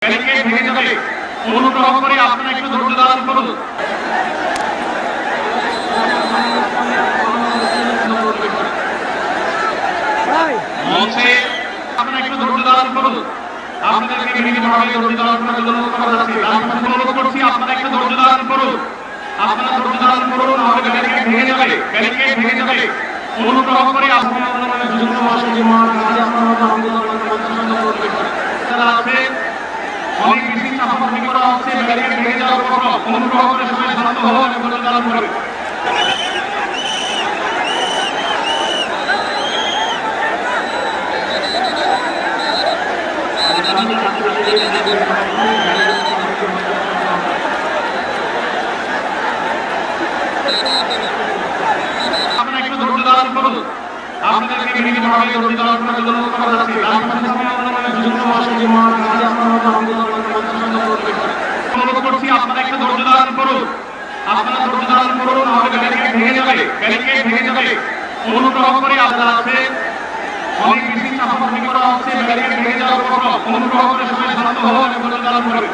Barricade ভেঙে যাবে, অনুগ্রহ করে আপনারা একটু ধৈর্য ধারণ করুন। মঞ্চে আপনারা একটু ধৈর্য ধারণ করুন। আপনাদেরকে বিভিন্নভাবে ধৈর্য ধারণ করার জন্য অনুরোধ করা যাচ্ছে। আমি অনুরোধ করছি আপনারা একটু ধৈর্য ধারণ করুন। আপনারা ধৈর্য ধারণ করুন, নাহলে ব্যারিকেড ভেঙে যাবে, ব্যারিকেড ভেঙে যাবে। অনুগ্রহ করে আপনারা যুগ্ম মহাসচিব আছে অনেক বেশি চাপাচাপি করা হচ্ছে, ব্যারিকেড ভেঙে যাওয়ার পর অনুগ্রহ করে সবাই শান্ত হন এবং ধৈর্য ধারণ করবেন। আপনারা একটু ধৈর্য ধারণ করুন। আপনাদেরকে বিভিন্নভাবে ধৈর্য ধারণ করার জন্য অনুরোধ করা যাচ্ছে। যুগ্ম মহাসচিব অনুরোধ করছি আপনারা একটু ধৈর্য ধারণ করুন। আপনারা ধৈর্য ধারণ করুন, নাহলে ব্যারিকেড ভেঙে যাবে, ব্যারিকেড ভেঙে যাবে। অনুগ্রহ করে আপনারা আছে অনেক বেশি চাপাচাপি করা হচ্ছে, ব্যারিকেড ভেঙে যাওয়ার পর অনুগ্রহ করে সবাই শান্ত হন এবং ধৈর্য ধারণ করবেন।